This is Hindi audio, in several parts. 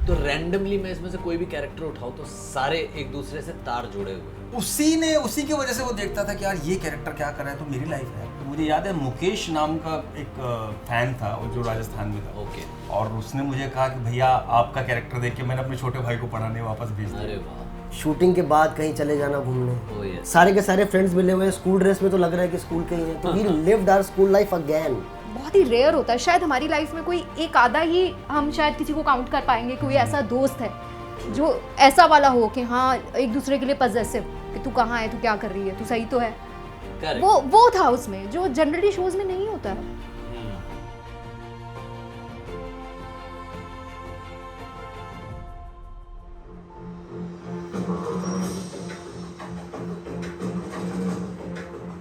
तो रैंडमली मैं इसमें से कोई भी कैरेक्टर उठाऊं तो सारे एक दूसरे से तार जुड़े हुए। उसी की वजह से वो देखता था कि यार ये कैरेक्टर क्या कर रहा है, तो मेरी लाइफ है। तो मुझे याद है मुकेश नाम का एक फैन था वो, जो राजस्थान में था। ओके। और उसने मुझे कहा कि भैया आपका कैरेक्टर देख के मैंने अपने छोटे भाई को पढ़ाने वापस भेज दिया। अरे वाह। शूटिंग के बाद कहीं चले जाना घूमने, Oh, yes. सारे के सारे फ्रेंड्स मिले हुए हैं स्कूल ड्रेस में, तो लग रहा है कि स्कूल के ही हैं। तो we lived our school life again. बहुत ही रेयर होता है, शायद हमारी लाइफ में कोई एक आधा ही हम शायद किसी को काउंट कर पाएंगे, कोई ऐसा दोस्त है जो ऐसा वाला हो कि हाँ एक दूसरे के लिए पजेसिव, कि तू कहाँ है, तू क्या कर रही है, तू सही तो है। Correct. वो था उसमें, जो जनरली शोज में नहीं होता है।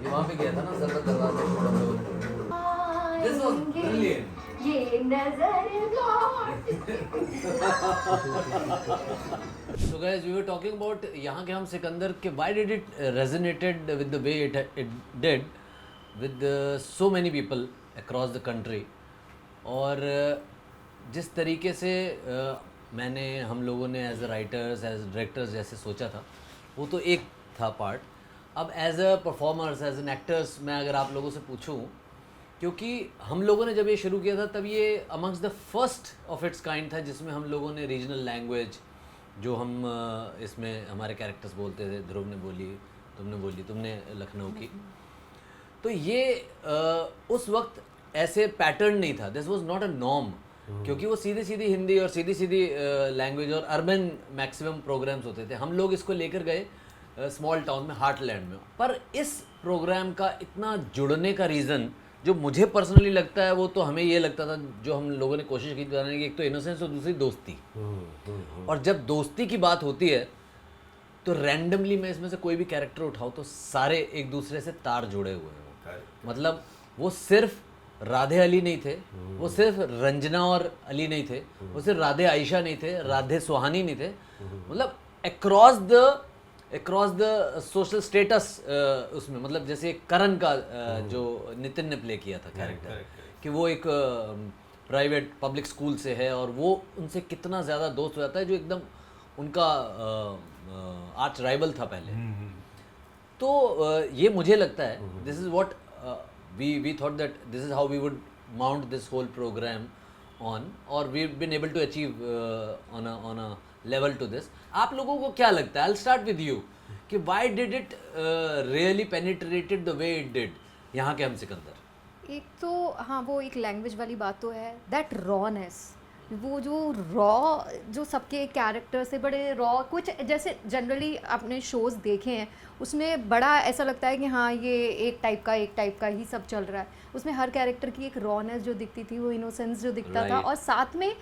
ये वहाँ पे गया था ना सरबत दरवाजा शो हम लोगों ने। This was brilliant. ये नजर So guys, we were talking about यहाँ के हम सिकंदर के why did it resonated with the way it did with so many people across the country, और जिस तरीके से मैंने हम लोगों ने as a writers as directors जैसे सोचा था, वो तो एक था पार्ट। अब as a performers as an actors मैं अगर आप लोगों से पूछूं, क्योंकि हम लोगों ने जब ये शुरू किया था तब ये amongst the first of its kind था जिसमें हम लोगों ने रीजनल लैंग्वेज, जो हम इसमें हमारे कैरेक्टर्स बोलते थे, ध्रुव ने बोली, तुमने लखनऊ की, तो ये उस वक्त ऐसे पैटर्न नहीं था। This was not a norm, क्योंकि वो सीधी सीधी हिंदी और सीधी सीधी लैंग्वेज और अर्बन मैक्सिमम प्रोग्राम्स होते थे। हम लोग इसको लेकर गए स्मॉल टाउन में, हार्टलैंड में। पर इस प्रोग्राम का इतना जुड़ने का रीज़न जो मुझे पर्सनली लगता है, वो तो हमें ये लगता था, जो हम लोगों ने कोशिश की बनाने की, एक तो इनोसेंस और दूसरी दोस्ती। और जब दोस्ती की बात होती है तो रैंडमली मैं इसमें से कोई भी कैरेक्टर उठाऊं तो सारे एक दूसरे से तार जुड़े हुए हैं। मतलब वो सिर्फ राधे अली नहीं थे, वो सिर्फ रंजना और अली नहीं थे, वो सिर्फ राधे आयशा नहीं थे, राधे सुहानी नहीं थे। मतलब अक्रॉस द सोशल स्टेटस उसमें, मतलब जैसे करण का जो नितिन ने प्ले किया था कैरेक्टर, कि वो एक प्राइवेट पब्लिक स्कूल से है और वो उनसे कितना ज़्यादा दोस्त हो जाता है, जो एकदम उनका आर्च राइवल था पहले। तो ये मुझे लगता है this is what we thought that this is how we would mount this whole program on, और we've been able to achieve on a level to this. आप लोगों को क्या लगता है? I'll start with you कि why did it really penetrated the way it did यहाँ के हम सिकंदर? एक तो हाँ, वो एक लैंग्वेज वाली बात तो है, दैट रॉनेस, वो जो रॉ, जो सबके कैरेक्टर से बड़े रॉ, कुछ जैसे जनरली आपने शोज़ देखे हैं उसमें बड़ा ऐसा लगता है कि हाँ ये एक टाइप का ही सब चल रहा है। उसमें हर कैरेक्टर की एक रॉनेस जो दिखती थी, वो इनोसेंस जो दिखता था, और साथ में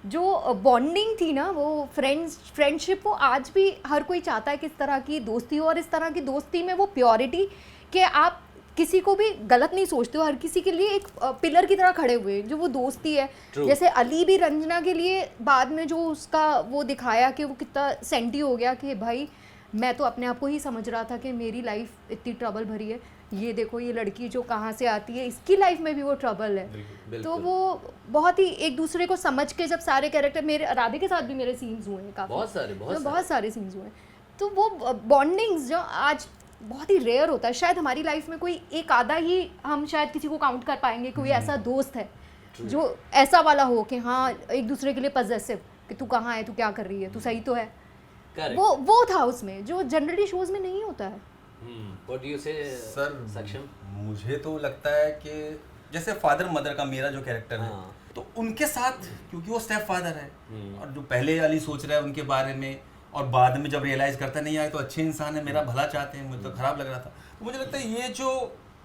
जो बॉन्डिंग थी ना, वो फ्रेंडशिप, वो आज भी हर कोई चाहता है कि इस तरह की दोस्ती हो, और इस तरह की दोस्ती में वो प्योरिटी कि आप किसी को भी गलत नहीं सोचते हो, हर किसी के लिए एक पिलर की तरह खड़े हुए, जो वो दोस्ती है। जैसे अली भी रंजना के लिए बाद में जो उसका वो दिखाया कि वो कितना सेंटी हो गया कि भाई मैं तो अपने आप को ही समझ रहा था कि मेरी लाइफ इतनी ट्रबल भरी है, ये देखो ये लड़की जो कहाँ से आती है, इसकी लाइफ में भी वो ट्रबल है। तो वो बहुत ही एक दूसरे को समझ के, जब सारे कैरेक्टर, मेरे राधे के साथ भी मेरे सीन्स हुए हैं काफ़ी, बहुत सारे सीन्स हुए हैं, तो वो बॉन्डिंग्स जो आज बहुत ही रेयर होता है, शायद हमारी लाइफ में कोई एक आधा ही हम शायद किसी को काउंट कर पाएंगे, कोई ऐसा दोस्त है जो ऐसा वाला हो कि हाँ एक दूसरे के लिए पजेसिव, कि तू कहाँ है, तू क्या कर रही है, तू सही तो है। वो था उसमें, जो जनरली शोज में नहीं होता है। What do you say, sir? मुझे तो लगता है कि जैसे फादर मदर का मेरा जो कैरेक्टर है, तो उनके साथ, क्योंकि वो स्टेप फादर है, और जो पहले वाली सोच रहा है उनके बारे में, और बाद में जब रियलाइज करता नहीं आया तो अच्छे इंसान है, मेरा भला चाहते हैं, मुझे तो खराब लग रहा था। तो मुझे लगता है ये जो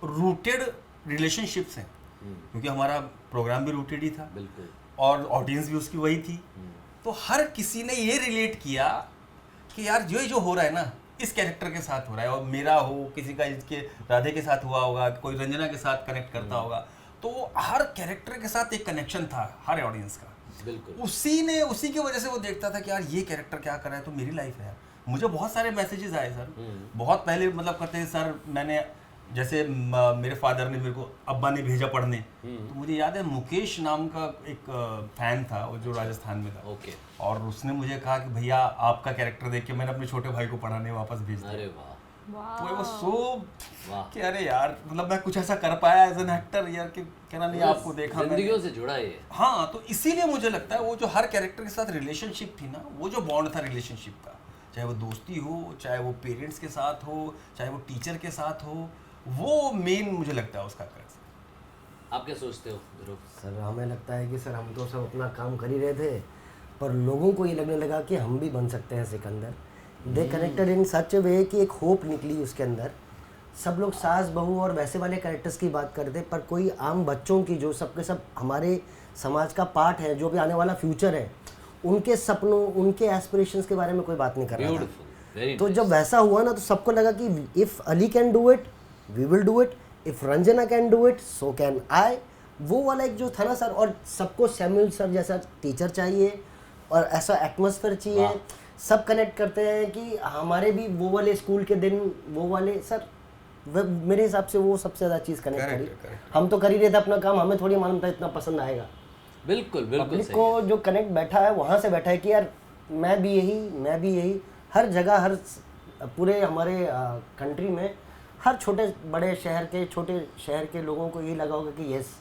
रूटेड रिलेशनशिप्स हैं, क्योंकि हमारा प्रोग्राम भी रूटेड ही था, बिल्कुल, और ऑडियंस भी उसकी वही थी, तो हर किसी ने ये रिलेट किया कि यार जो हो रहा है ना, इस कैरेक्टर के साथ हो रहा है, और मेरा हो, किसी का इसके राधे के साथ हुआ होगा, कोई रंजना के साथ कनेक्ट करता होगा, तो हर कैरेक्टर के साथ एक कनेक्शन था हर ऑडियंस का। बिल्कुल, उसी की वजह से वो देखता था कि यार ये कैरेक्टर क्या कर रहा है, तो मेरी लाइफ है। मुझे बहुत सारे मैसेजेस आए सर, बहुत पहले, मतलब करते हैं सर, मैंने जैसे मेरे फादर ने मेरे को, अब्बा ने भेजा पढ़ने, तो मुझे याद है मुकेश नाम का एक फैन था वो जो राजस्थान में था। ओके। और उसने मुझे कहा कि भैया आपका कैरेक्टर देख के मैंने अपने छोटे भाई को पढ़ाने वापस भेज दिया। अरे वाह, तो वो सो वाह, कि अरे यार मतलब मैं कुछ ऐसा कर पाया एज एन एक्टर यार कि कहना नहीं आपको देखा जिंदगियों से जुड़ा है ये। हाँ, तो इसीलिए मुझे लगता है वो जो हर कैरेक्टर के साथ रिलेशनशिप थी ना, वो जो बॉन्ड था रिलेशनशिप का, चाहे वो दोस्ती हो, चाहे वो पेरेंट्स के साथ हो, चाहे वो टीचर के साथ हो, वो मेन मुझे लगता है उसका क्रक्स। आप क्या सोचते हो ध्रुव? सर हमें लगता है कि सर हम तो सब अपना काम कर ही रहे थे, पर लोगों को ये लगने लगा कि हम भी बन सकते हैं सिकंदर। दे कनेक्टेड इन सच ए वे कि एक होप निकली उसके अंदर। सब लोग सास बहू और वैसे वाले कैरेक्टर्स की बात करते, पर कोई आम बच्चों की जो सबके सब हमारे समाज का पार्ट है, जो भी आने वाला फ्यूचर है, उनके सपनों, उनके एस्पिरेशंस के बारे में कोई बात नहीं कर रहा था। ब्यूटीफुल, वेरी तो जब वैसा हुआ ना, तो सबको लगा कि if Ali can do it we will do it, if Ranjana can do it so can I. वो वाला एक जो था ना सर, और सबको सैमुअल सर जैसा टीचर चाहिए और ऐसा एटमॉस्फेयर चाहिए। सब कनेक्ट करते हैं कि हमारे भी वो वाले स्कूल के दिन, वो वाले सर, मेरे हिसाब से वो सबसे ज़्यादा चीज़ कनेक्ट करी। हम तो कर ही रहे थे अपना काम, हमें थोड़ी मालूम था इतना पसंद आएगा। बिल्कुल बिल्कुल पब्लिक सही को जो कनेक्ट बैठा है वहाँ से बैठा है कि यार मैं भी यही हर जगह, हर पूरे हमारे कंट्री में हर छोटे बड़े शहर के, छोटे शहर के लोगों को ये लगा होगा कि यस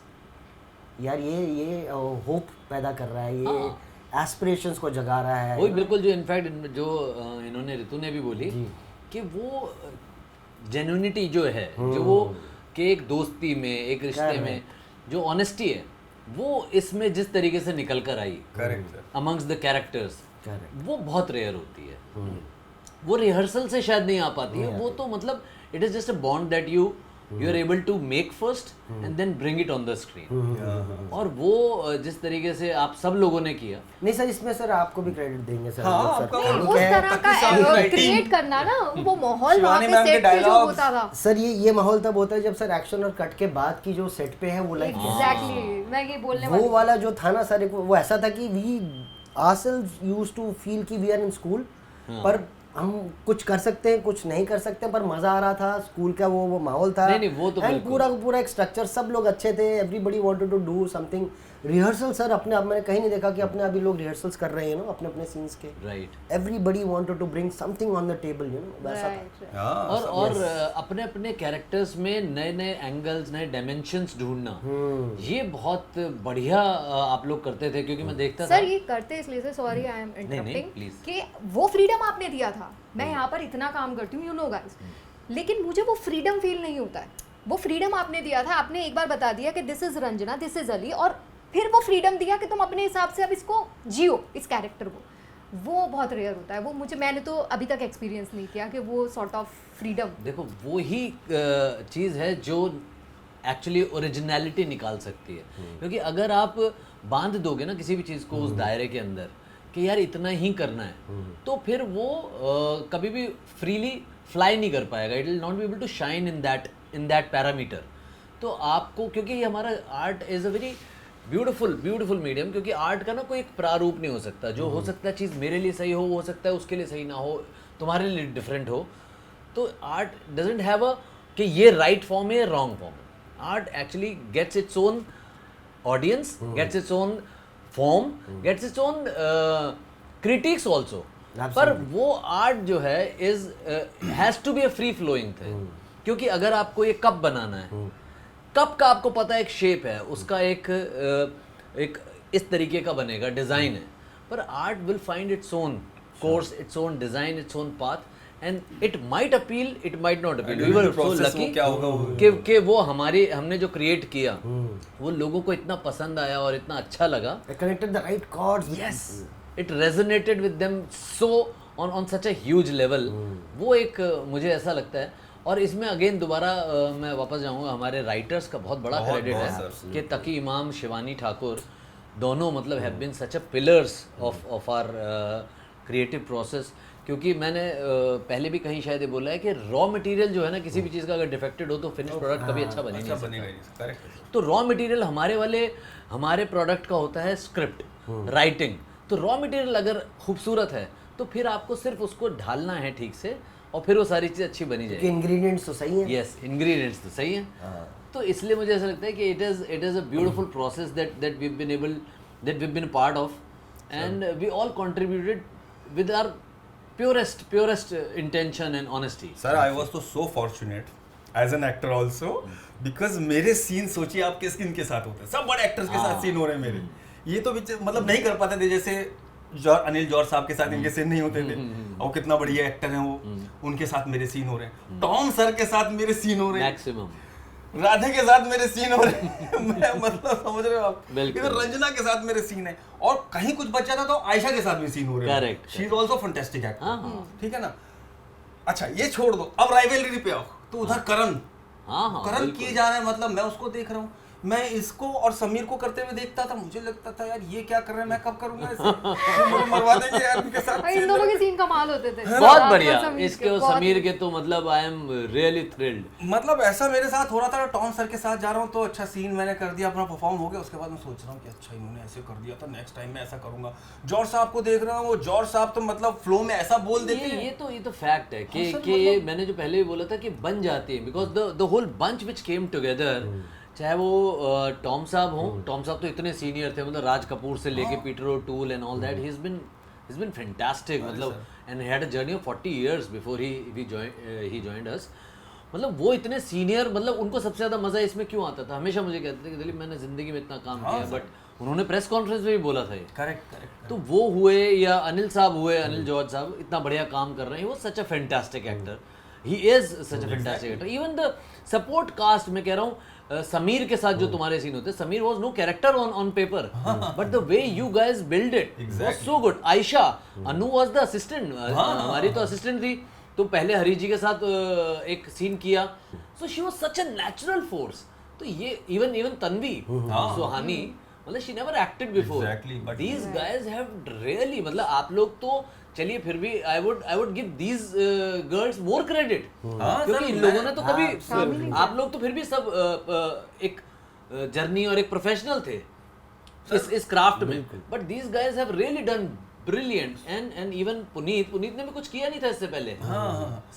यार ये होप पैदा कर रहा है, ये एस्पिरेशंस को जगा रहा है। वही बिल्कुल जो इनफैक्ट जो इन्होंने ऋतु ने भी बोली कि वो जेन्युइनिटी जो है, जो वो कि एक दोस्ती में, एक रिश्ते में जो ऑनेस्टी है, वो इसमें जिस तरीके से निकल कर आई अमंग्स द कैरेक्टर्स, वो बहुत रेयर होती है। वो रिहर्सल से शायद नहीं आ पाती है, वो तो मतलब it is just a bond that you are able to make first and then bring it on the screen. और वो जिस तरीके से आप सब लोगों ने किया, नहीं सर, इसमें सर आपको भी क्रेडिट देंगे सर। हाँ, सर नहीं, उस तरह का क्रिएट करना ना, वो माहौल वहाँ पे सेट पे जो होता था सर, ये माहौल तब होता है जब सर एक्शन और कट के बाद की जो सेट पे है वो लाइक एग्जैक्टली मैं ये बोलने वो वाला जो था ना सर, वो ऐसा था कि we ourselves used to feel कि we are in school, पर हम कुछ कर सकते हैं, कुछ नहीं कर सकते, पर मजा आ रहा था। स्कूल का वो माहौल था, नहीं, वो तो एंड पूरा एक स्ट्रक्चर, सब लोग अच्छे थे, everybody wanted to do something. Rehearsal sir अपने आप, मैंने कहीं नहीं देखा कि अपने अभी लोग रिहर्सल्स कर रहे हैं ना अपने अपने सीन्स के। Right. Everybody wanted to bring something on the table, you know, वैसा था। और अपने अपने कैरेक्टर्स में नए नए एंगल्स, नए डायमेंशंस ढूंढना, ये बहुत बढ़िया आप लोग करते थे, क्योंकि मैं देखता था सर ये करते इसलिए से, sorry I am interrupting, please। कि वो फ्रीडम आपने दिया था। मैं यहाँ पर इतना काम करती हूँ, यू नो गाइस, लेकिन मुझे वो फ्रीडम फील नहीं होता है। वो फ्रीडम आपने दिया था, आपने एक बार बता दिया कि this is Ranjana, this is Ali, और फिर वो फ्रीडम दिया कि तुम अपने हिसाब से अब इसको जियो, इस कैरेक्टर को। वो बहुत रेयर होता है, वो मैंने तो अभी तक एक्सपीरियंस नहीं किया कि वो सॉर्ट ऑफ फ्रीडम। देखो वो ही चीज़ है जो एक्चुअली ओरिजिनलिटी निकाल सकती है, क्योंकि अगर आप बांध दोगे ना किसी भी चीज़ को उस दायरे के अंदर कि यार इतना ही करना है, तो फिर वो कभी भी फ्रीली फ्लाई नहीं कर पाएगा। It will not be able to shine in that parameter. तो आपको, क्योंकि ये हमारा art is a very beautiful medium, क्योंकि आर्ट का ना कोई एक प्रारूप नहीं हो सकता। जो हो सकता है चीज़ मेरे लिए सही हो सकता है उसके लिए सही ना हो, तुम्हारे लिए डिफरेंट हो। तो आर्ट डजंट हैव अ कि ये राइट फॉर्म है, रॉन्ग फॉर्म है। Art actually gets its own audience, gets its own form, gets its own critics also. पर वो आर्ट जो है is has to be a free flowing thing, क्योंकि अगर आपको ये कप बनाना है, कप का आपको पता है एक शेप है उसका, एक इस तरीके का बनेगा, डिज़ाइन है। पर art will find its own course, its own design, its own path, and it might appeal, it might not appeal. We were so lucky कि वो हमने जो क्रिएट किया वो लोगों को इतना पसंद आया और इतना अच्छा लगा। Connected the right chords, yes, it resonated with them so on such a huge level. वो एक मुझे ऐसा लगता है। और इसमें अगेन दोबारा मैं वापस जाऊंगा, हमारे राइटर्स का बहुत बड़ा क्रेडिट है कि तकी इमाम, शिवानी ठाकुर दोनों मतलब have been such a pillars of our creative process. क्योंकि मैंने पहले भी कहीं शायद ये बोला है कि रॉ मटेरियल जो है ना, किसी भी चीज़ का अगर डिफेक्टेड हो तो फिनिश प्रोडक्ट कभी अच्छा बने नहीं सकता। तो रॉ मटेरियल हमारे प्रोडक्ट का होता है स्क्रिप्ट राइटिंग। तो रॉ मटेरियल अगर खूबसूरत है तो फिर आपको सिर्फ उसको ढालना है ठीक से और फिर वो सारी चीज़ अच्छी बनी कि जाएगी। इंग्रेडिएंट्स तो सही हैं। यस, इंग्रेडिएंट्स तो सही हैं। तो इसलिए मुझे ऐसा लगता है कि it is a beautiful process that we been part of, and we all contributed with our purest intention and honesty. Sir I was तो so fortunate as an actor also, because मेरे सीन सोचिए आप किस किन के साथ होते हैं, सब बड़े एक्टर्स के साथ सीन हो रहे हैं मेरे। ये तो मतलब नहीं कर पाते थे, जैसे अनिल जौहर साहब के साथ इनके सीन नहीं होते थे, और कितना बढ़िया एक्टर हैं वो, उनके साथ मेरे सीन हो रहे हैं। टॉम सर के साथ मेरे सीन हो रहे हैं, मैक्सिमम राधे के साथ मेरे सीन हो रहे हैं। मैं मतलब समझ रहे हो आप, बिल्कुल। इधर रंजना के साथ मेरे सीन है, और कहीं कुछ बच जाता तो आयशा के साथ भी सीन हो रहे हैं। Correct, she is also fantastic हाँ, एक्टर, ठीक है ना। अच्छा ये छोड़ दो, अब राइवलरी पे आओ, तो उधर करण हाँ करण किए जा रहे हैं, मतलब मैं उसको देख रहा हूँ, मैं इसको और समीर को करते हुए देखता था, मुझे लगता था यार ये क्या कर रहे हैं, मैं कब करूंगा ऐसे, ये मुझे मरवा देंगे यार इनके साथ। और इन दोनों के सीन कमाल होते थे, बहुत राज बढ़िया। और समीर इसके और बहुत- समीर के तो मतलब आई एम रियली थ्रिल्ड। मतलब ऐसा मेरे साथ हो रहा था, टॉम सर के साथ जा रहा हूँ तो अच्छा सीन मैंने कर दिया, अपना परफॉर्म हो गया, उसके बाद मैं सोच रहा हूँ कि अच्छा इन्होंने ऐसे कर दिया था, नेक्स्ट टाइम मैं ऐसा करूंगा। जॉर्ज साहब को देख रहा हूँ, वो जॉर्ज साहब तो मतलब फ्लो में ऐसा बोल देते हैं। ये तो फैक्ट है कि सर, कि मतलब- मैंने जो पहले भी बोला था कि बन जाती है, because the whole bunch which came together, चाहे वो टॉम साहब हो, टॉम साहब तो इतने सीनियर थे, मतलब राज कपूर से लेके Peter O'Toole and all that, he is been fantastic, मतलब and had a journey of 40 years before he joined us. मतलब वो इतने सीनियर, मतलब उनको सबसे ज्यादा मजा इसमें क्यों आता था, हमेशा मुझे कहते थे कि दिलीप मैंने जिंदगी में इतना काम किया, बट उन्होंने प्रेस कॉन्फ्रेंस में भी बोला था ये। करेक्ट। तो वो हुए या अनिल साहब हुए, अनिल जॉर्ज साहब इतना बढ़िया काम कर रहे हैं, वो such a fantastic actor, he is such a fantastic actor. Even the support cast, मैं कह रहा हूँ समीर के साथ जो तुम्हारे सीन होते हैं, Sameer was no character on paper, but the way you guys build it was so good. Ayesha, Anu was the assistant, हमारी तो असिस्टेंट थी, तो पहले हरी जी के साथ एक सीन किया, so she was such a natural force. तो ये इवन तन्वी सुहानी, मतलब she never acted before, Exactly, but- these guys have really, मतलब आप लोग तो चलिए फिर भी I would give these girls more credit, क्योंकि इन लोगों ने तो कभी, आप लोग तो फिर भी सब एक जर्नी और एक प्रोफेशनल थे इस क्राफ्ट में, but these guys have really done brilliant. And even Puneet ने भी कुछ किया नहीं था इससे पहले,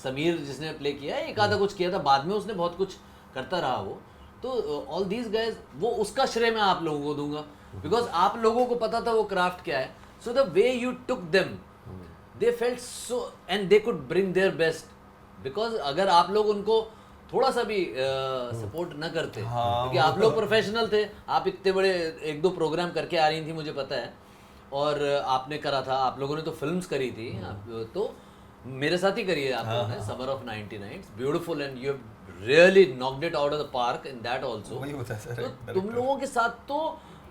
समीर जिसने प्ले किया है, एक आधा कुछ किया था, बाद में उसने बहुत कुछ करता रहा वो। तो ऑल दीज गाइज, वो उसका श्रेय मैं आप लोगों को दूंगा, बिकॉज आप लोगों को पता था वो क्राफ्ट क्या है, so the way you took them, they felt so and they could bring their best, because अगर आप लोग उनको थोड़ा सा भी सपोर्ट न करते, क्योंकि आप लोग प्रोफेशनल थे, आप इतने बड़े 1-2 प्रोग्राम करके आ रही थी मुझे पता है, और आपने करा था, आप लोगों ने तो फिल्म्स करी थी, तो मेरे साथ ही करी है आप लोगों ने, summer of 99, beautiful, and you have really knocked it out of the park in that also. वही होता है सर, तो तुम लोगों के साथ तो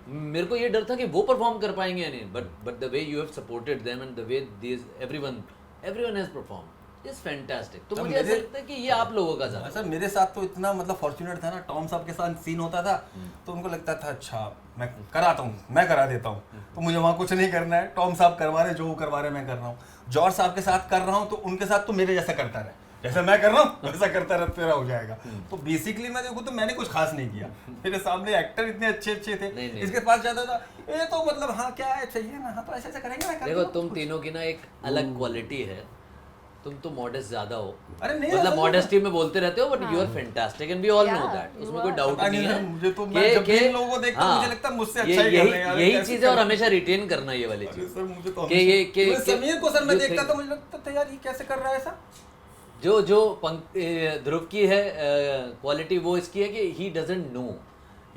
मेरे को ये डर था कि वो परफॉर्म कर पाएंगे या नहीं, but the way you have supported them and the way this everyone has perform is fantastic. तो मुझे ऐसा लगता है कि ये आप लोगों का ज़्यादा। सर मेरे साथ तो इतना मतलब फॉर्चुनेट था ना, टॉम साहब के साथ सीन होता था तो उनको लगता था अच्छा मैं कराता हूँ, मैं करा देता हूँ, तो मुझे वहाँ कुछ नहीं करना है, टॉम साहब करवा रहे, जो वो करवा रहे मैं कर रहा हूँ। जॉर्ज साहब के साथ कर रहा हूँ तो उनके साथ तो मेरे जैसा करता रहे, जैसा मैं कर रहा हूँ वैसा करता रहे, तेरा हो जाएगा। तो बेसिकली मैं देखूँ तो मैंने कुछ खास नहीं किया, मेरे सामने एक्टर इतने अच्छे थे, नहीं। इसके पास जाता था ये तो मतलब हाँ क्या है चाहिए ना, हाँ तो ऐसे ऐसे करेंगे, मैं कर देखो दूंगा। तुम तीनों की ना एक अलग क्वालिटी है, तुम तो मॉडेस्ट ज्यादा हो, अरे नहीं, मतलब ऐसा मॉडेस्टी में बोलते रहते हो, but you are fantastic and we all know that, you उसमें कोई are. डाउट पता नहीं नहीं है। यार, मुझे तो मैं जब भी इन लोगों को देखता हूँ, मुझे लगता है मुझसे अच्छा ही कर रहे हैं यार, यही कैसे चीज है, और कर- हमेशा रिटेन करना ये वाली अरे चीज। सर मुझे तो कि ये- कि- मुझे कि- समीर को सर मैं you देखता think- था, मुझे लगता था यार ये कैसे कर रहा है ऐसा। जो ध्रुव की है क्वालिटी, वो इसकी है कि he doesn't know,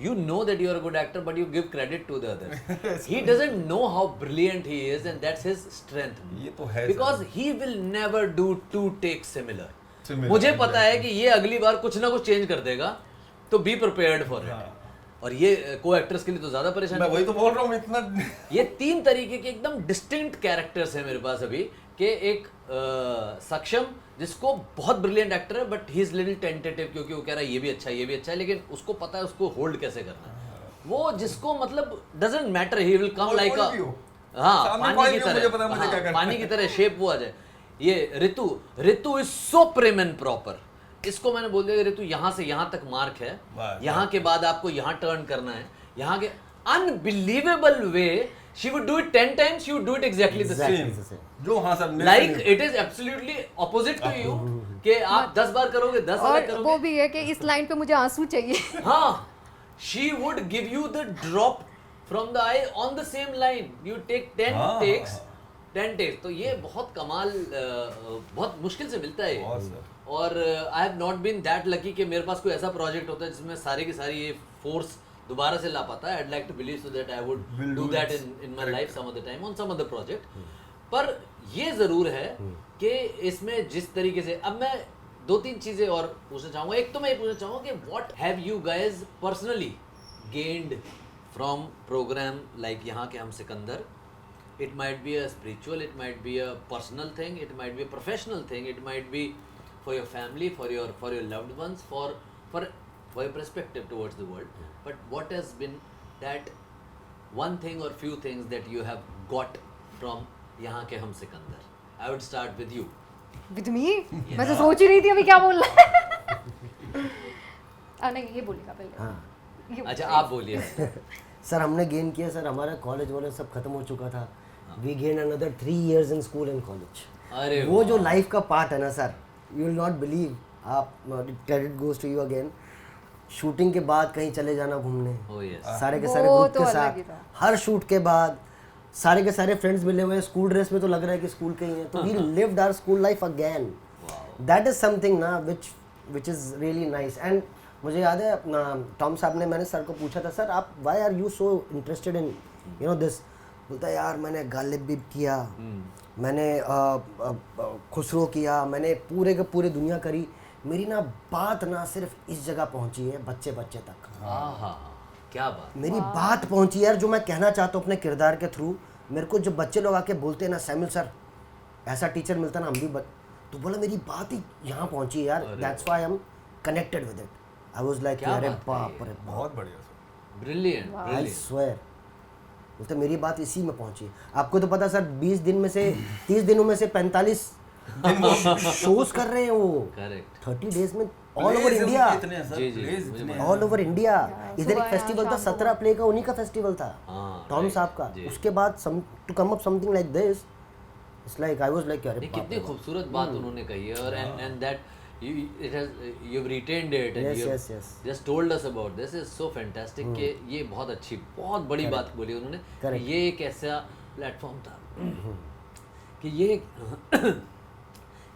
you know that you are a good actor but you give credit to the others. He doesn't know how brilliant he is and that's his strength. ये तो है Because he will never do 2 takes similar. Similar, मुझे पता है कि ये अगली बार कुछ ना कुछ चेंज कर देगा, तो बी प्रिपेयर्ड फॉर इट। और ये को एक्टर्स के लिए तो ज्यादा मैं परेशानी। वही तो बोल रहा हूँ इतना। ये 3 तरीके के एकदम डिस्टिंक्ट कैरेक्टर्स है मेरे पास अभी, कि एक सक्षम जिसको बहुत ब्रिलियंट एक्टर है but he is little tentative, क्योंकि वो कह रहा है ये भी अच्छा है ये भी अच्छा है, लेकिन उसको पता है उसको होल्ड कैसे करना है। वो जिसको मतलब doesn't matter, he will come like अ, हाँ सामने पानी कोई की भी हो, मुझे पता तरह, है मुझे क्या हाँ, करना पानी की तरह शेप वो आ जाए। ये Ritu is so prim and proper, इसको मैंने बोल दिया ऋतु यहाँ से यहाँ तक मार्क है, वाह, यहाँ के बाद आपको यहाँ टर्न करना है, यहाँ के unbelievable way she would do it 10 times, she would do it exactly the same. Exactly the same. जो हाँ सर मेरे से Like नहीं- it is absolutely opposite to you कि आप 10 बार करोगे 10 बार और करोगे. वो भी है कि इस लाइन पे मुझे आंसू चाहिए हाँ, she would give you the drop from the eye on the same line. You take 10 हाँ, takes, हाँ, 10 takes. तो ये बहुत कमाल, बहुत मुश्किल से मिलता है ये. बहुत सर। और I have not been that lucky कि मेरे पास कोई ऐसा प्रोजेक्ट होता है जिसमें सारी की सारी ये फोर्स दोबारा से ला पाता है. I'd like to believe so that I would Will do do that it. in my life some other time on some other project. पर ये ज़रूर है कि इसमें जिस तरीके से, अब मैं 2-3 चीज़ें और पूछना चाहूँगा. एक तो मैं ये पूछना चाहूँगा कि what have you guys personally gained from program like यहाँ के हम Sikandar? It might be a spiritual, it might be a personal thing, it might be a professional thing, it might be for your family, for your loved ones, for your perspective towards the world. But what has been that one thing or few things that you have got from यहाँ के हम Sikandar? I would start with you. With me मैं तो सोच ही रही थी अभी क्या बोलना है नहीं ये बोलेगा पहले हाँ You अच्छा please. आप बोलिए. सर हमने गेन किया सर, हमारा कॉलेज वॉलेज सब खत्म हो चुका था. We gain another 3 years in school and college. अरे वो जो वाह. लाइफ का पार्ट है ना sir, you will not believe. आप credit goes to you again. Shooting के बाद कहीं चले जाना घूमने, Oh yes. सारे के सारे वो ग्रुप तो के अलग साथ, ही था। हर शूट के बाद सारे के सारे फ्रेंड्स मिले हुए हैं. स्कूल ड्रेस में तो लग रहा है कि स्कूल के ही हैं. तो we lived our school life again. That is something ना which is really nice. And मुझे याद है अपना टॉम साहब ने, मैंने सर को पूछा था, सर आप why are you so interested in you know this? बोलता है यार मैंने गालिब भी किया, मैंने खुसरो किया, मैंने पूरे के पूरे दुनिया करी. मेरी ना बात ना सिर्फ इस जगह पहुंची है बच्चे बच्चे तक. आहा, क्या बात. मेरी बात पहुंची है यार, जो मैं कहना चाहता हूँ अपने किरदार के थ्रू. मेरे को जब बच्चे लोग आके बोलते हैं ना, सैमुअल सर ऐसा टीचर मिलता ना हम भी तो बोला मेरी बात ही यहाँ पहुंची है यार. That's why I am connected with it. I was like क्या अरे बात है बाप रे बाप, बहुत बढ़िया सर. Brilliant, आई brilliant. स्वेयर. बोलते मेरी बात इसी में पहुंची. आपको तो पता सर 20 दिन में से 30 दिनों में से 45 शोज कर रहे हैं वो Correct. 30 डेज में ऑल ओवर Plays इंडिया. इतने हैं सर, जी, जी, plays मुझे इतने मालूम हैं. All over India. इधर सुबह एक फेस्टिवल था, शाम को 17 प्ले का उन्हीं का फेस्टिवल था, हाँ, टॉम right, साहब का. जी. उसके बाद to come up something like this, it's like I was like अरे नहीं, बाप कितनी रे बाप. खूबसूरत बात उन्होंने कही है. और and that it has you've retained it and Yes, you've yes, yes. just told us about this is so fantastic कि ये बहुत अच्छी, बहुत बड़ी बात बोली उन्होंने कि Correct. ये एक ऐसा प्लेटफॉर्म था कि ये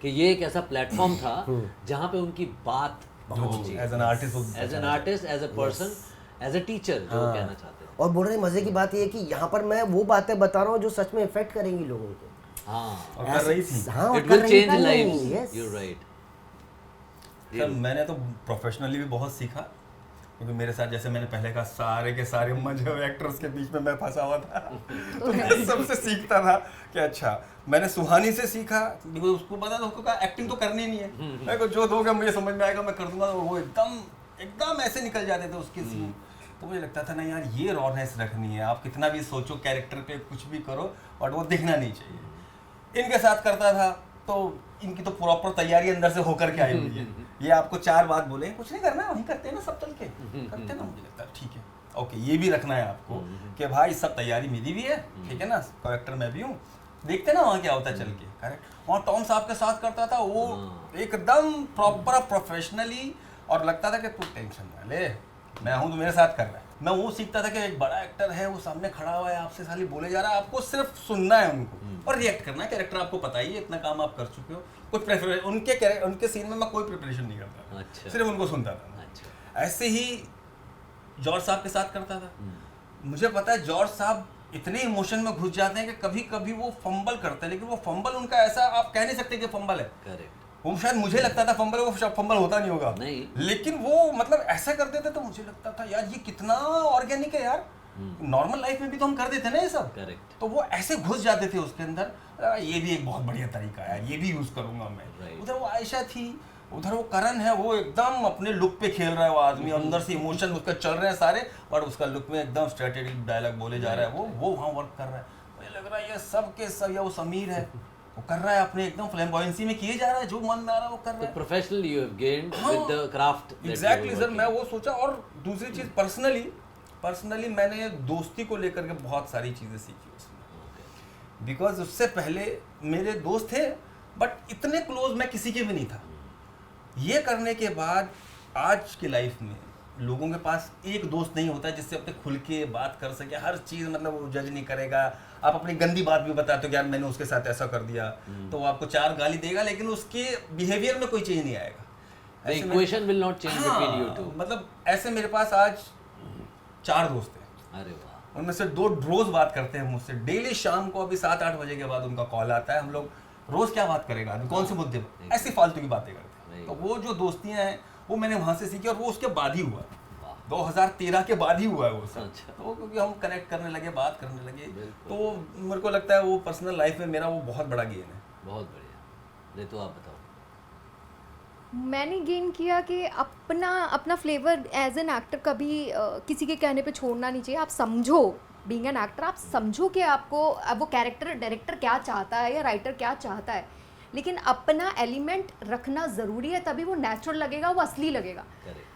कि ये एक ऐसा प्लेटफॉर्म था जहाँ पे उनकी बात पहुंची as an artist, as an artist, as a person, as a teacher, जो वो कहना चाहते हैं. और बोल रहे मजे की बात ये है कि यहाँ पर मैं वो बातें बता रहा हूँ जो सच में इफेक्ट करेंगी लोगों को. हाँ, और कर रही थी. हाँ, और it कर will रही change थी. lives. Yes. You're right. Sir मैंने तो प्रोफेशनली भी बहुत सीखा, क्योंकि मेरे साथ जैसे मैंने पहले कहा सारे के सारे मजे एक्टर्स के बीच में मैं फंसा हुआ था. तो मैं सबसे सीखता था कि अच्छा मैंने सुहानी से सीखा, क्योंकि उसको पता था उसको कहा एक्टिंग तो करनी नहीं है, मेरे को जो दोगे मुझे समझ में आएगा मैं कर दूंगा. वो एकदम ऐसे निकल जाते थे उसके सीन. तो मुझे लगता था ना यार ये रॉनेस रखनी है, आप कितना भी सोचो कैरेक्टर पे कुछ भी करो बट वो दिखना नहीं चाहिए. इनके साथ करता था तो इनकी तो प्रॉपर तैयारी अंदर से होकर के आई हुई है. ये आपको 4 बात बोले कुछ नहीं करना है, वहीं करते हैं ना सब चल के करते हैं ना. मुझे लगता है ठीक है, ओके ये भी रखना है आपको कि भाई सब तैयारी मेरी भी है, ठीक है ना, करेक्टर मैं भी हूँ, देखते ना वहाँ क्या होता है चल के. करेक्ट. वहाँ टॉम साहब के साथ करता था वो एकदम प्रॉपर प्रोफेशनली, और लगता था कि तू टेंशन ना ले, मैं हूँ तो मेरे साथ कर रहा है. मैं वो सीखता था कि एक बड़ा एक्टर है, वो सामने खड़ा हुआ है, आपसे खाली बोले जा रहा है, आपको सिर्फ सुनना है उनको और रिएक्ट करना है. कैरेक्टर आपको पता ही है, इतना काम आप कर चुके हो. कुछ प्रेफरेंस उनके सीन में मैं कोई प्रिपरेशन नहीं करता, अच्छा. सिर्फ उनको सुनता था. अच्छा. ऐसे ही जॉर्ज साहब के साथ करता था. मुझे पता है जॉर्ज साहब इतने इमोशन में घुस जाते हैं कि कभी कभी वो फंबल करते हैं, लेकिन वो फंबल उनका ऐसा आप कह नहीं सकते कि फंबल है. करेक्ट. वो शायद मुझे लगता था फंबल, वो फंबल होता नहीं होगा, नहीं. लेकिन वो मतलब ऐसा कर देते तो मुझे लगता था यार ये कितना ऑर्गेनिक है यार. नॉर्मल लाइफ में भी तो हम कर देते ना ये सब. करेक्ट. तो वो ऐसे घुस जाते थे उसके अंदर. ये भी एक बहुत बढ़िया तरीका है, ये भी यूज करूंगा मैं. Right. उधर वो आयशा थी, उधर वो करण है, वो एकदम अपने लुक पे खेल रहा है. वो आदमी अंदर से इमोशन उसका चल रहे हैं सारे, और उसका लुक में एकदम स्ट्रेटेजिक डायलॉग बोले जा रहा है. वो वहाँ वर्क कर रहा है. मुझे लग रहा है ये सब के सब, या वो समीर है वो कर रहा है अपने एकदम फ्लैम्बॉयंसी में किए जा रहा है, जो मन में आ रहा है वो कर रहा तो है. Professionally you have gained with the craft. Exactly sir. मैं वो सोचा. और दूसरी चीज पर्सनली पर्सनली मैंने दोस्ती को लेकर के बहुत सारी चीज़ें सीखी उसमें, बिकॉज उससे पहले मेरे दोस्त थे बट इतने क्लोज मैं किसी के भी नहीं था। ये करने के बाद आज की लाइफ में लोगों के पास एक दोस्त नहीं होता जिससे अपने खुल के बात कर सके, हर चीज़ मतलब वो जज नहीं करेगा। आप अपनी गंदी बात भी बताते हो कि यार मैंने उसके साथ ऐसा कर दिया, तो वो आपको 4 गाली देगा लेकिन उसके बिहेवियर में कोई चेंज नहीं आएगा। The equation will not change between you two. मतलब ऐसे मेरे पास आज 4 दोस्त हैं, अरे वाह, उनमें से 2 रोज बात करते हैं मुझसे डेली। शाम को अभी 7-8 बजे के बाद उनका कॉल आता है, हम लोग रोज क्या बात करेगा आदमी, कौन से मुद्दे पर, ऐसी फालतू की बातें करते हैं। तो वो जो दोस्तियां हैं वो मैंने वहां से सीखी, और वो उसके बाद ही हुआ, 2013 के बाद ही हुआ है वो सब। अच्छा। तो क्योंकि हम कनेक्ट करने लगे, बात करने लगे, तो मेरे को लगता है वो पर्सनल लाइफ में मेरा वो बहुत बड़ा गेन है। बहुत बढ़िया। तो आप बताओ। मैंने गेन किया कि अपना फ्लेवर एज एन एक्टर कभी किसी के कहने पे छोड़ना नहीं चाहिए। आप समझो, बीइंग एन एक्टर आप समझो कि आपको अब वो कैरेक्टर डायरेक्टर क्या चाहता है या राइटर क्या चाहता है, लेकिन अपना एलिमेंट रखना ज़रूरी है, तभी वो नेचुरल लगेगा, वो असली लगेगा।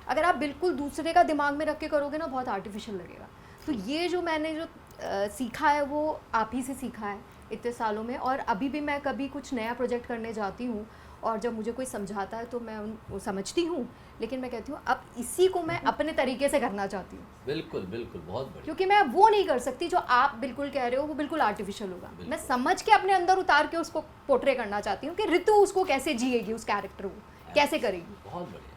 अगर आप बिल्कुल दूसरे का दिमाग में रख के करोगे ना, बहुत आर्टिफिशियल लगेगा। तो ये जो मैंने जो सीखा है वो आप ही से सीखा है इतने सालों में। और अभी भी मैं कभी कुछ नया प्रोजेक्ट करने जाती हूँ और जब मुझे कोई समझाता है तो मैं वो समझती हूँ, लेकिन मैं कहती हूँ अब इसी को मैं अपने तरीके से करना चाहती हूँ। बिल्कुल बिल्कुल, बहुत बढ़िया। क्योंकि मैं वो नहीं कर सकती जो आप बिल्कुल कह रहे हो, वो बिल्कुल आर्टिफिशियल होगा। मैं समझ के अपने अंदर उतार के उसको पोर्ट्रे करना चाहती हूँ कि ऋतु उसको कैसे जिएगी, उस कैरेक्टर को कैसे करेगी। बहुत बढ़िया।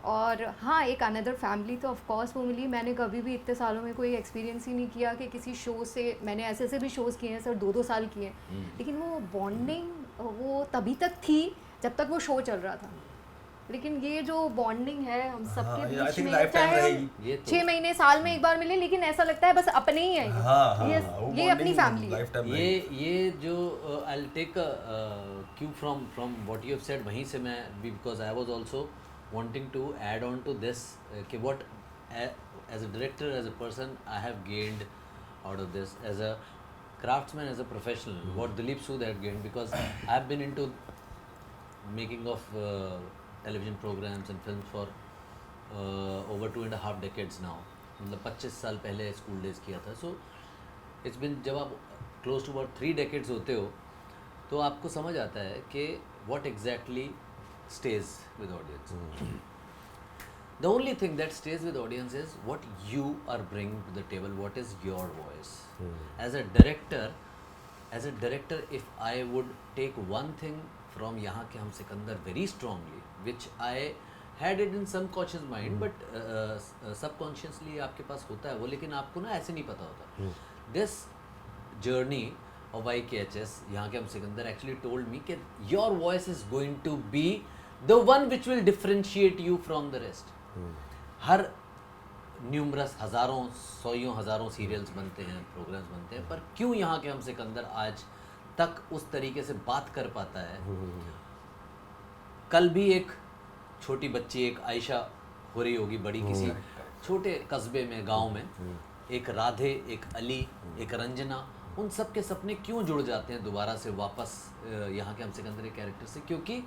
और हाँ, एक अनदर फैमिली तो ऑफ कोर्स वो मिली। मैंने कभी भी इतने सालों में कोई एक्सपीरियंस ही नहीं किया कि किसी शो से, मैंने ऐसे भी शोज़ किए हैं सर, 2-2 साल किए हैं, लेकिन वो बॉन्डिंग वो तभी तक थी जब तक वो शो चल रहा था। लेकिन ये जो बॉन्डिंग है हम सबके बीच में, चाहे 6 महीने साल में एक बार मिले, लेकिन ऐसा लगता है बस अपने ही हैं, ये अपनी फैमिली है। ये जो I will take cue from what you have said, वहीं से मैं भी, because I was also wanting to add on to this, what as a director, as a person I have gained out of this, as a craftsman, as a professional, what Dileep Sood had gained, because I have been into making of television programs and films for over 2.5 decades now. मतलब 25 साल पहले स्कूल डेज किया था। सो इट्स बिन, जब आप क्लोज टू अबाउट 3 decades होते हो तो आपको समझ आता है कि what exactly stays with audience. The only thing that stays with audience is what you are bringing to the table, what is your voice. As a director, if I would take one thing from यहाँ के हम Sikandar very strongly, which I had it in some conscious mind, but subconsciously आपके पास होता है वो, लेकिन आपको ना ऐसे नहीं पता होता। This journey of YKHS, यहाँ के हम सिकंदर actually told me कि your voice is going to be the one which will differentiate you from the rest. Her numerous हज़ारों सीरियल्स बनते हैं, प्रोग्राम्स बनते हैं, पर क्यों यहाँ के हम सिकंदर आज तक उस तरीके से बात कर पाता है। कल भी एक छोटी बच्ची, एक आयशा हो रही होगी बड़ी किसी छोटे कस्बे में, गांव में, एक राधे, एक अली, एक रंजना, उन सब के सपने क्यों जुड़ जाते हैं दोबारा से वापस यहाँ के हम सिकंदर के कैरेक्टर से? क्योंकि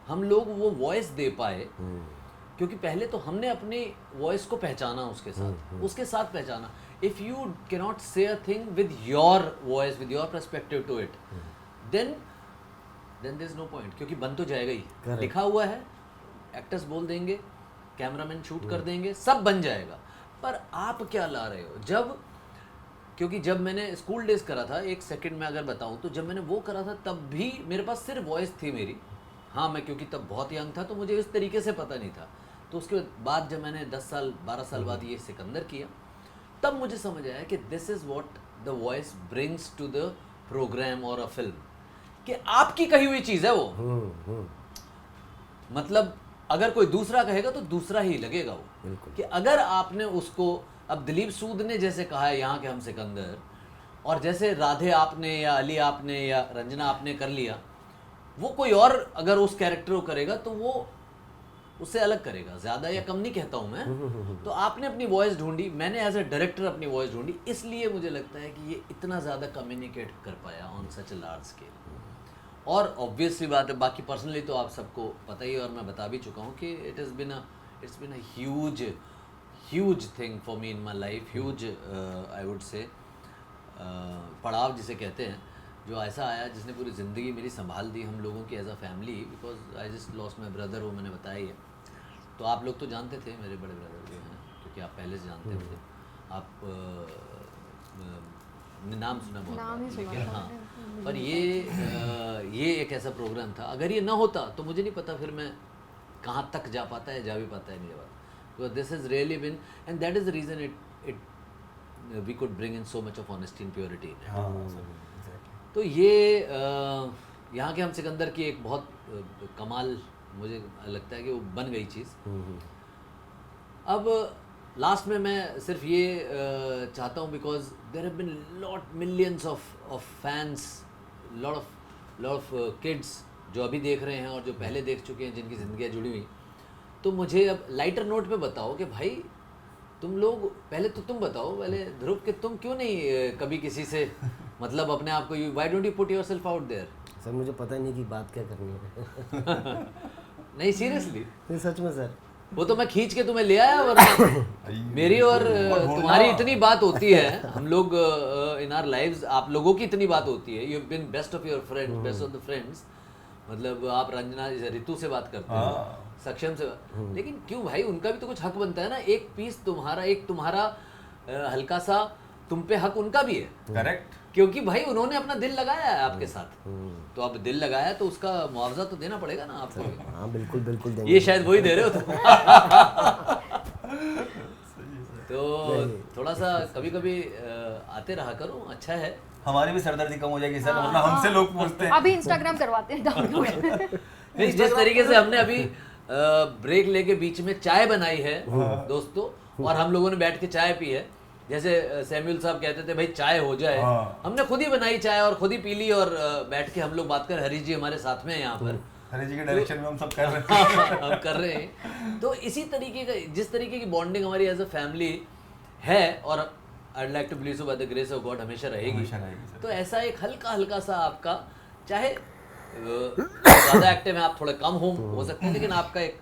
हम लोग वो वॉइस दे पाए, क्योंकि पहले तो हमने अपनी वॉइस को पहचाना, उसके साथ पहचाना। If you cannot say a thing with your voice, with your perspective to it, then there is no point, क्योंकि बन तो जाएगा ही, लिखा हुआ है, एक्टर्स बोल देंगे, कैमरामैन शूट कर देंगे, सब बन जाएगा, पर आप क्या ला रहे हो? क्योंकि जब मैंने स्कूल डेज करा था, एक सेकंड में अगर बताऊं तो, जब मैंने वो करा था तब भी मेरे पास सिर्फ वॉइस थी मेरी। हाँ, मैं क्योंकि तब बहुत यंग था तो मुझे इस तरीके से पता नहीं था। तो उसके बाद जब मैंने 10 साल 12 साल बाद ये सिकंदर किया, तब मुझे समझ आया कि this is what the voice brings to the program और अ फिल्म, कि आपकी कही हुई चीज़ है वो। मतलब अगर कोई दूसरा कहेगा तो दूसरा ही लगेगा वो, कि अगर आपने उसको, अब दिलीप सूद ने जैसे कहा है यहाँ के हम सिकंदर, और जैसे राधे आपने या अली आपने या रंजना आपने कर लिया, वो कोई और अगर उस कैरेक्टर को करेगा तो वो उससे अलग करेगा। ज़्यादा या कम नहीं कहता हूँ मैं। तो आपने अपनी वॉइस ढूंढी, मैंने एज ए डायरेक्टर अपनी वॉइस ढूंढी, इसलिए मुझे लगता है कि ये इतना ज़्यादा कम्युनिकेट कर पाया on such a large scale. और ऑब्वियसली बात है, बाकी पर्सनली तो आप सबको पता ही है, और मैं बता भी चुका हूँ कि it's been a huge thing for me in my life, huge I would say पड़ाव जिसे कहते हैं, जो ऐसा आया जिसने पूरी ज़िंदगी मेरी संभाल दी हम लोगों की as a family, because I just lost my brother, वो मैंने बताया ही है। तो आप लोग तो जानते थे मेरे बड़े ब्रदर जो हैं, क्योंकि आप पहले से जानते थे, आप नाम सुना बहुत नाम बार, ही सुना लेकिन था हाँ, पर ये एक ऐसा प्रोग्राम था, अगर ये ना होता तो मुझे नहीं पता फिर मैं कहाँ तक जा पाता है, जा भी पाता है नहीं जा पाता। तो this is really been, and that is the reason it we could bring in so much of honesty and purity. तो ये यहाँ के हम सिकंदर की एक बहुत कमाल मुझे लगता है कि वो बन गई चीज़। अब लास्ट में मैं सिर्फ ये चाहता हूँ, because there have been lot millions of fans, lot of kids जो अभी देख रहे हैं और जो पहले देख चुके हैं, जिनकी ज़िंदगियाँ जुड़ी हुई। तो मुझे अब लाइटर नोट पे बताओ कि भाई तुम लोग, पहले तो तुम बताओ पहले ध्रुव, कि तुम क्यों नहीं कभी किसी से मतलब अपने आप को, why don't you put yourself out there? Sir मुझे पता नहीं कि बात क्या करनी है। नहीं सीरियसली, नहीं सच में सर, वो तो मैं खींच के तुम्हें ले आया, वरना मेरी और तुम्हारी इतनी बात होती है, हम लोग इन आवर लाइव्स आप लोगों की इतनी बात होती है, you have been best of your friends, best of the friends, मतलब आप रंजना ऋतु से बात करते हो, सक्षम से, लेकिन क्यों भाई, उनका भी तो कुछ हक बनता है ना, एक पीस तुम्हारा, एक तुम्हारा हल्का सा तुम पे हक उनका भी है। करेक्ट, क्योंकि भाई उन्होंने अपना दिल लगाया है आपके साथ, तो अब दिल लगाया तो उसका मुआवजा तो देना पड़ेगा ना आपको भी। हाँ बिल्कुल बिल्कुल देंगे। ये शायद वही दे रहे हो तुम। तो थोड़ा सा कभी कभी आते रहा करो, अच्छा है, हमारी भी सरदर्दी कम हो जाएगी सर, वरना हमसे लोग पूछते हैं। अभी इंस्टाग्राम करवाते हैं डाउनलोड। नहीं, जिस तरीके से हमने अभी ब्रेक लेके बीच में चाय बनाई है दोस्तों, और हम लोगों ने बैठ के चाय पी है, जैसे सैमुअल साहब कहते थे भाई चाय हो जाए, हमने खुद ही बनाई चाय और खुद ही पी ली, और बैठ के हम लोग बात कर, हरीश जी हमारे साथ में है यहाँ पर, हरीश जी के डायरेक्शन में हम सब कर रहे हैं। हम कर रहे हैं। तो इसी तरीके का, जिस तरीके की बॉन्डिंग हमारी एज अ फैमिली है, और I'd like to believe so by the grace of God हमेशा रहेगी। तो ऐसा एक हल्का हल्का सा आपका, चाहे ज़्यादा एक्टिव है आप, थोड़े कम हो सकते हैं, लेकिन आपका एक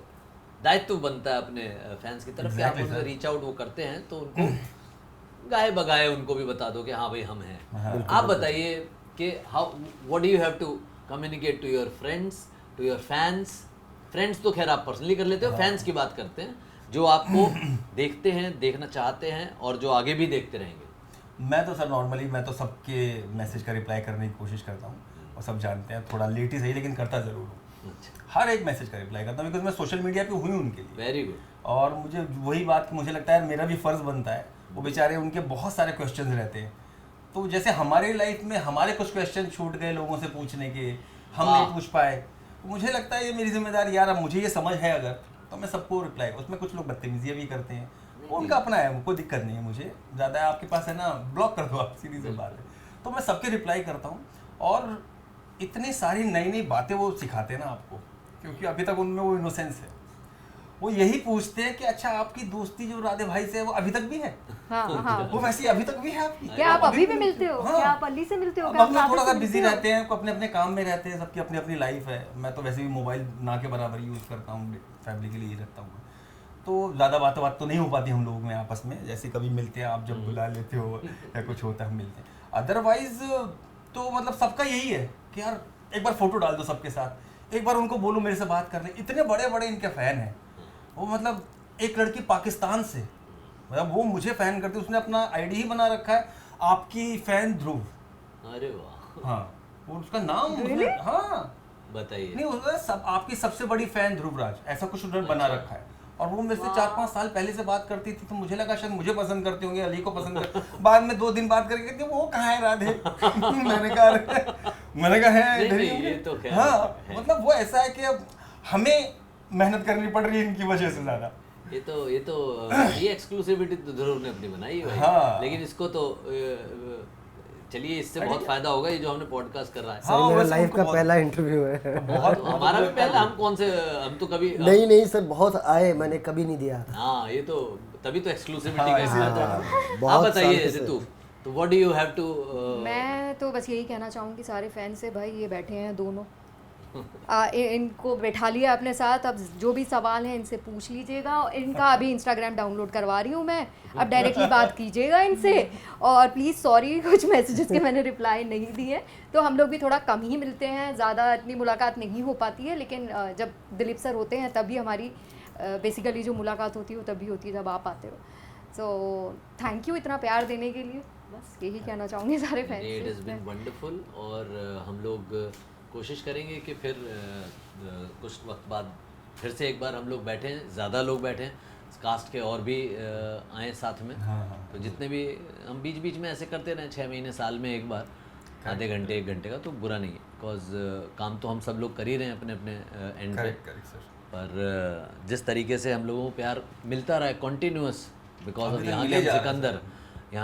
दायित्व बनता है अपने फैंस की तरफ, कि आप उनको रीच आउट वो करते हैं, तो उनको गाए बगाए उनको भी बता दो कि हाँ भाई हम हैं। आप बताइए कि how, what do you have to communicate to your friends, to your fans? Friends तो खैर आप पर्सनली कर लेते हो, फैंस की बात करते हैं जो आपको देखते हैं, देखना चाहते हैं, और जो आगे भी देखते रहेंगे। मैं तो सर नॉर्मली मैं तो सबके मैसेज का रिप्लाई करने की कोशिश करता हूँ, और सब जानते हैं, थोड़ा लेट ही सही लेकिन करता ज़रूर हूँ। हर एक मैसेज का रिप्लाई करता हूँ, बिकॉज मैं सोशल मीडिया पे हुई उनके लिए। Very good. और मुझे वही बात, मुझे लगता है मेरा भी फ़र्ज़ बनता है, वो बेचारे उनके बहुत सारे क्वेश्चंस रहते हैं, तो जैसे हमारे लाइफ में हमारे कुछ क्वेश्चन छूट गए लोगों से पूछने के, हम नहीं पूछ पाए, मुझे लगता है ये मेरी जिम्मेदारी, यार अब मुझे ये समझ है अगर, तो मैं सबको रिप्लाई, उसमें कुछ लोग बदतमीजियाँ भी करते हैं, उनका अपना है, कोई दिक्कत नहीं है मुझे, ज़्यादा आपके पास है ना, ब्लॉक कर दो आप, सीधी सी बात है। तो मैं सबके रिप्लाई करता हूँ, और इतनी सारी नई नई बातें वो सिखाते हैं ना आपको, क्योंकि अभी तक उनमें वो इनोसेंस है, वो यही पूछते हैं कि अच्छा आपकी दोस्ती जो राधे भाई से है वो अभी तक भी है? हाँ, हाँ। वो वैसे अभी तक भी है आपकी? क्या आप अभी भी मिलते हो? हाँ। क्या आप अली से मिलते हो? अब क्या हम आप लोग थोड़ा राधे सा से बिजी मिलते हो? रहते हैं, अपने अपने काम में रहते हैं, सबकी अपनी अपनी लाइफ है। मैं तो वैसे भी मोबाइल ना के बराबर यूज़ करता हूँ, फैमिली के लिए ही रखता हूँ, तो ज़्यादा बात तो नहीं हो पाती हम लोगों में आपस में, जैसे कभी मिलते हैं आप जब बुला लेते हो या कुछ होता है हम मिलते हैं, अदरवाइज तो मतलब सबका यही है कि यार एक बार फोटो डाल दो सबके साथ, एक बार उनको बोलो मेरे से बात कर ले, इतने बड़े बड़े इनके फ़ैन हैं वो। मतलब एक लड़की पाकिस्तान से, मतलब वो मुझे फ़ैन करती है, उसने अपना आईडी ही बना रखा है आपकी फ़ैन ध्रुव। अरे वाह। हाँ, और उसका नाम हाँ बताइए। नहीं, उसका सब आपकी सबसे बड़ी फ़ैन ध्रुवराज, ऐसा कुछ उन्होंने बना रखा है। और वो मेरे से 4-5 साल पहले से बात करती थी, तो मुझे लगा शायद मुझे पसंद करते होंगे, अली को पसंद कर। बाद में 2 दिन बात करके कहती वो कहाँ है राधे? मैंने कहा है नहीं, ये तो खैर हाँ, मतलब वो ऐसा है कि अब हमें मेहनत करनी पड़ रही है इनकी वजह से ज़्यादा। ये एक्सक्लूसिविटी तो ध्रुव ने अपनी बनाई है, हाँ। लेकिन इसको तो चलिए इससे बहुत फायदा होगा, ये जो हमने पॉडकास्ट कर रहा है। सर मेरा लाइफ का पहला इंटरव्यू है। बहुत हमारा भी पहला, हम कौन से, हम तो कभी नहीं सर, बहुत आए, मैंने कभी नहीं दिया। हाँ, ये तो तभी तो एक्सक्लूसिविटी का इसमें तो। आप बहुत बताइए साल से। ऋतु, तो what do you have to? मैं तो बस यही कहना चाहूँगी सारे फैन से, भाई ये बैठे हैं दोनों, इनको बैठा लिया अपने साथ, अब जो भी सवाल हैं इनसे पूछ लीजिएगा। इनका अभी इंस्टाग्राम डाउनलोड करवा रही हूँ मैं, अब डायरेक्टली बात कीजिएगा इनसे। और प्लीज़ सॉरी कुछ मैसेजेस के मैंने रिप्लाई नहीं दिए, तो हम लोग भी थोड़ा कम ही मिलते हैं, ज़्यादा इतनी मुलाकात नहीं हो पाती है, लेकिन जब दिलीप सर होते हैं तभी हमारी बेसिकली जो मुलाकात होती है वो तभी होती है जब आप आते हो। सो थैंक यू इतना प्यार देने के लिए, बस यही कहना चाहूँगी सारे fans it has been wonderful. और हम लोग कोशिश करेंगे कि फिर कुछ वक्त बाद फिर से एक बार हम लोग बैठें, ज़्यादा लोग बैठें, कास्ट के और भी आए साथ में। तो जितने भी हम बीच बीच में ऐसे करते रहें, 6 महीने साल में एक बार, आधे घंटे 1 घंटे का, तो बुरा नहीं है। बिकॉज काम तो हम सब लोग कर ही रहे हैं अपने अपने एंड पे। पर जिस तरीके से हम लोगों को प्यार मिलता रहा है कॉन्टीन्यूअस, बिकॉज ऑफ यहाँ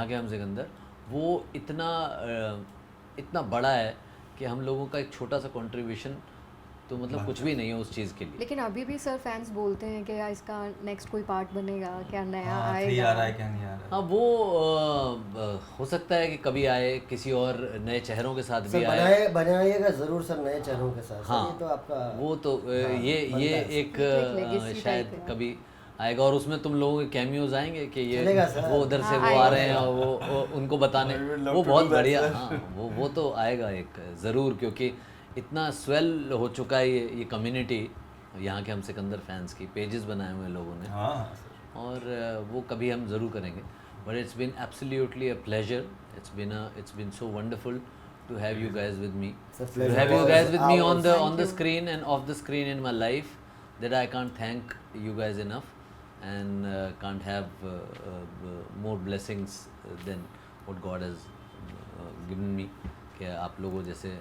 के हम सिकंदर, वो इतना बड़ा है कि हम लोगों का एक छोटा सा कंट्रीब्यूशन तो मतलब कुछ भी नहीं है उस चीज़ के लिए। लेकिन अभी भी सर फैंस बोलते हैं कि यार इसका नेक्स्ट कोई पार्ट बनेगा क्या, नया आ आएगा? रहा है क्या नहीं आ रहा है? हाँ, वो हो सकता है कि कभी आए, किसी और नए चेहरों के साथ भी आए। बनाइएगा ज़रूर सर नए चेहरों के साथ। हाँ, ये तो आपका वो तो ये एक legacy शायद type है। कभी आएगा, और उसमें तुम लोगों के कैमियोज आएंगे कि ये चलेगा सर। वो उधर से हाँ, वो आ रहे हैं और वो उनको बताने, वो बहुत बढ़िया। हाँ, वो तो आएगा एक ज़रूर, क्योंकि इतना स्वेल हो चुका है ये कम्युनिटी यहाँ के हम सिकंदर फैंस की, पेजेस बनाए हुए हैं लोगों ने। और वो कभी हम ज़रूर करेंगे। But it's been absolutely a pleasure, it's been so wonderful to have you guys with me, to have you guys with me on the screen and off the screen in my life, that I can't thank you guys enough, and can't have more blessings than what God has given me, कि आप लोगों जैसे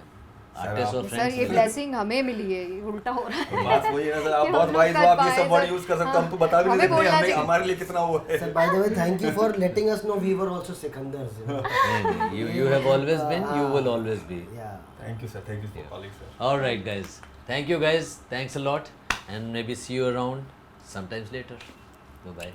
आर्टिस्ट और सर फ्रेंड्स। ये ब्लेसिंग हमें मिली है, ये उल्टा हो रहा है। बात वही है सर, आप कि बहुत हम लोग वाइज हो, कर आप ये पाए सब वर्ड सर। यूज कर सकते हो, हम तो बता भी हमें नहीं सकते बोलना हमें चाहिए। हमारे लिए कितना वो है। Sir by the way thank you for letting us know we were also Sikandars. You have always been, you will always be. Yeah. Thank you sir, thank you for calling sir. All right, guys. Thank you, guys. Thanks a lot, and maybe see you around sometimes later. Bye bye.